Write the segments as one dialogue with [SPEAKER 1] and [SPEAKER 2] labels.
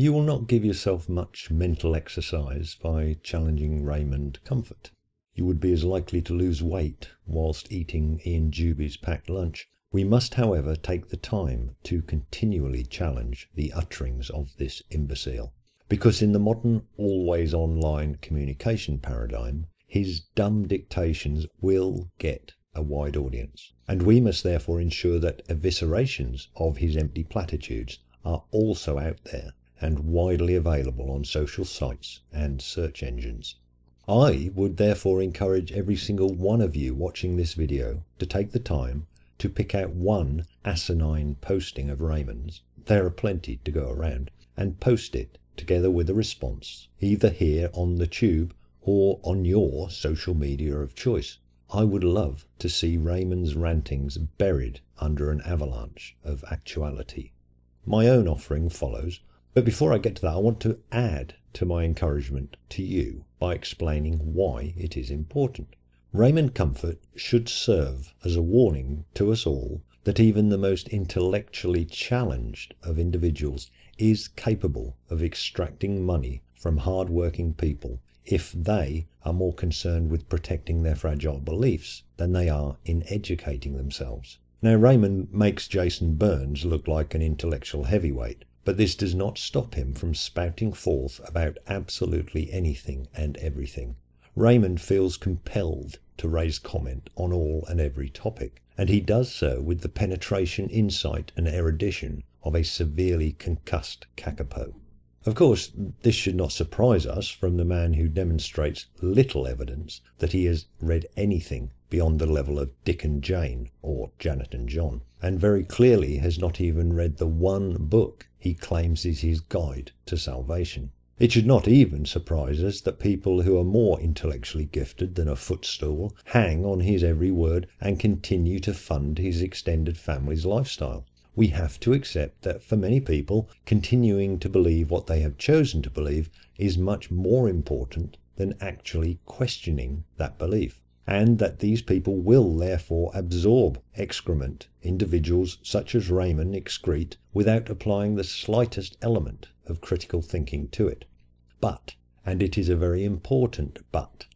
[SPEAKER 1] You will not give yourself much mental exercise by challenging Raymond Comfort. You would be as likely to lose weight whilst eating Ian Juby's packed lunch. We must, however, take the time to continually challenge the utterings of this imbecile, because in the modern always online communication paradigm, his dumb dictations will get a wide audience, and we must therefore ensure that eviscerations of his empty platitudes are also out there and widely available on social sites and search engines. I would therefore encourage every single one of you watching this video to take the time to pick out one asinine posting of Raymond's, there are plenty to go around, and post it together with a response, either here on the tube or on your social media of choice. I would love to see Raymond's rantings buried under an avalanche of actuality. My own offering follows, but before I get to that, I want to add to my encouragement to you by explaining why it is important. Raymond Comfort should serve as a warning to us all that even the most intellectually challenged of individuals is capable of extracting money from hard-working people if they are more concerned with protecting their fragile beliefs than they are in educating themselves. Now, Raymond makes Jason Burns look like an intellectual heavyweight, but this does not stop him from spouting forth about absolutely anything and everything. Raymond feels compelled to raise comment on all and every topic, and he does so with the penetration, insight and erudition of a severely concussed kakapo. Of course, this should not surprise us from the man who demonstrates little evidence that he has read anything beyond the level of Dick and Jane or Janet and John, and very clearly has not even read the one book he claims is his guide to salvation. It should not even surprise us that people who are more intellectually gifted than a footstool hang on his every word and continue to fund his extended family's lifestyle. We have to accept that for many people, continuing to believe what they have chosen to believe is much more important than actually questioning that belief, and that these people will therefore absorb excrement individuals such as Raymond excrete without applying the slightest element of critical thinking to it. But, and it is a very important but,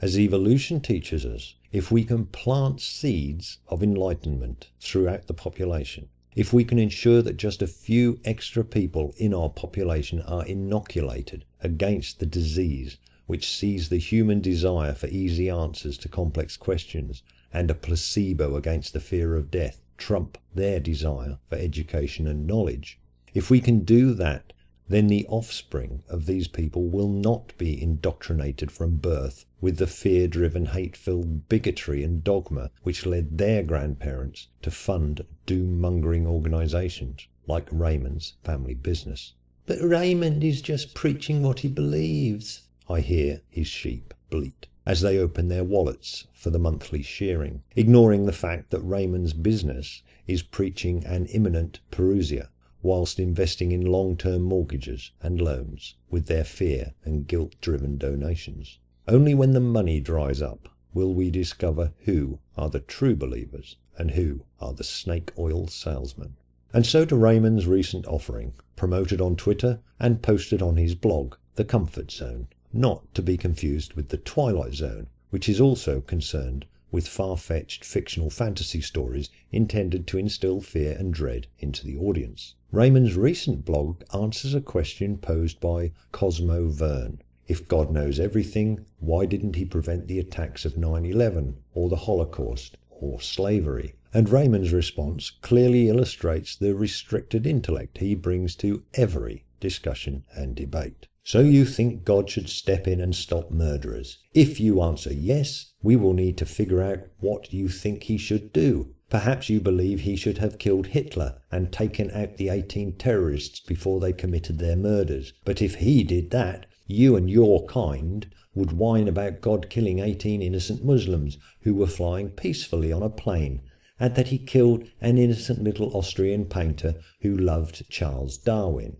[SPEAKER 1] as evolution teaches us, if we can plant seeds of enlightenment throughout the population, if we can ensure that just a few extra people in our population are inoculated against the disease which sees the human desire for easy answers to complex questions and a placebo against the fear of death trump their desire for education and knowledge, if we can do that, then the offspring of these people will not be indoctrinated from birth with the fear-driven, hate-filled bigotry and dogma which led their grandparents to fund doom-mongering organisations like Raymond's family business. But Raymond is just preaching what he believes, I hear his sheep bleat as they open their wallets for the monthly shearing, ignoring the fact that Raymond's business is preaching an imminent parousia, whilst investing in long-term mortgages and loans with their fear and guilt-driven donations. Only when the money dries up will we discover who are the true believers and who are the snake oil salesmen. And so to Raymond's recent offering, promoted on Twitter and posted on his blog, The Comfort Zone, not to be confused with The Twilight Zone, which is also concerned with far-fetched fictional fantasy stories intended to instill fear and dread into the audience. Raymond's recent blog answers a question posed by Cosmo Verne. If God knows everything, why didn't he prevent the attacks of 9/11 or the Holocaust or slavery? And Raymond's response clearly illustrates the restricted intellect he brings to every discussion and debate. So you think God should step in and stop murderers? If you answer yes, we will need to figure out what you think he should do. Perhaps you believe he should have killed Hitler and taken out the 18 terrorists before they committed their murders. But if he did that, you and your kind would whine about God killing 18 innocent Muslims who were flying peacefully on a plane, and that he killed an innocent little Austrian painter who loved Charles Darwin.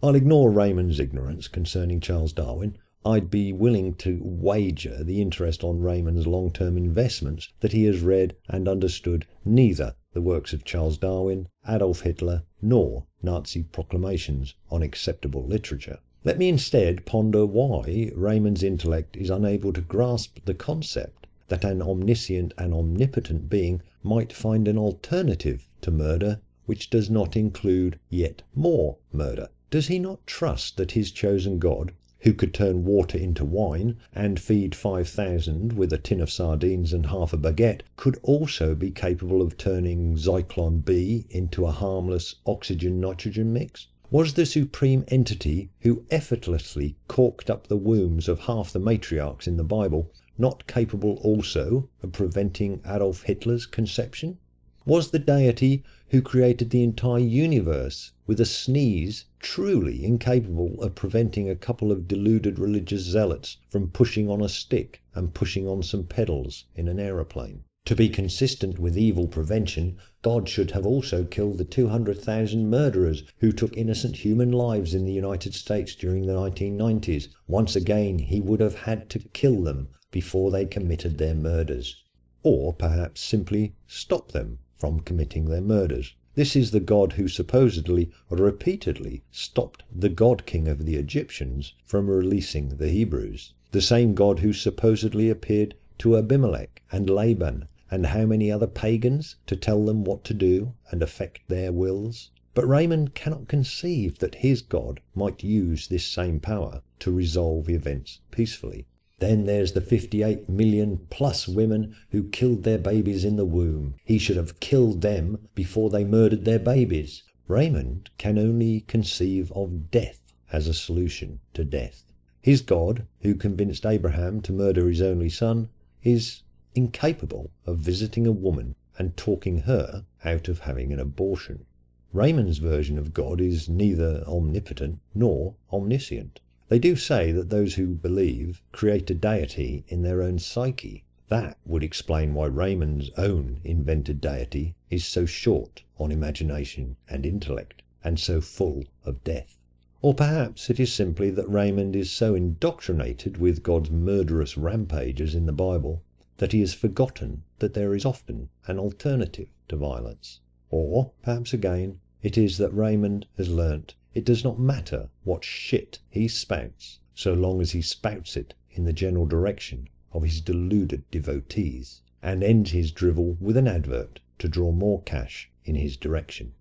[SPEAKER 1] I'll ignore Raymond's ignorance concerning Charles Darwin. I'd be willing to wager the interest on Raymond's long-term investments that he has read and understood neither the works of Charles Darwin, Adolf Hitler, nor Nazi proclamations on acceptable literature. Let me instead ponder why Raymond's intellect is unable to grasp the concept that an omniscient and omnipotent being might find an alternative to murder which does not include yet more murder. Does he not trust that his chosen God, who could turn water into wine and feed 5,000 with a tin of sardines and half a baguette, could also be capable of turning Zyklon B into a harmless oxygen-nitrogen mix? Was the supreme entity who effortlessly corked up the wombs of half the matriarchs in the Bible not capable also of preventing Adolf Hitler's conception? Was the deity who created the entire universe with a sneeze truly incapable of preventing a couple of deluded religious zealots from pushing on a stick and pushing on some pedals in an aeroplane? To be consistent with evil prevention, God should have also killed the 200,000 murderers who took innocent human lives in the United States during the 1990s. Once again, he would have had to kill them before they committed their murders. Or perhaps simply stop them from committing their murders. This is the God who supposedly, repeatedly, stopped the God King of the Egyptians from releasing the Hebrews. The same God who supposedly appeared to Abimelech and Laban and how many other pagans to tell them what to do and affect their wills. But Raymond cannot conceive that his God might use this same power to resolve events peacefully. Then there's the 58 million plus women who killed their babies in the womb. He should have killed them before they murdered their babies. Raymond can only conceive of death as a solution to death. His God, who convinced Abraham to murder his only son, is incapable of visiting a woman and talking her out of having an abortion. Raymond's version of God is neither omnipotent nor omniscient. They do say that those who believe create a deity in their own psyche. That would explain why Raymond's own invented deity is so short on imagination and intellect, and so full of death. Or perhaps it is simply that Raymond is so indoctrinated with God's murderous rampages in the Bible that he has forgotten that there is often an alternative to violence. Or perhaps again it is that Raymond has learnt it does not matter what shit he spouts, so long as he spouts it in the general direction of his deluded devotees, and ends his drivel with an advert to draw more cash in his direction.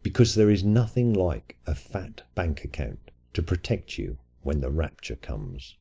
[SPEAKER 1] Because there is nothing like a fat bank account to protect you when the rapture comes.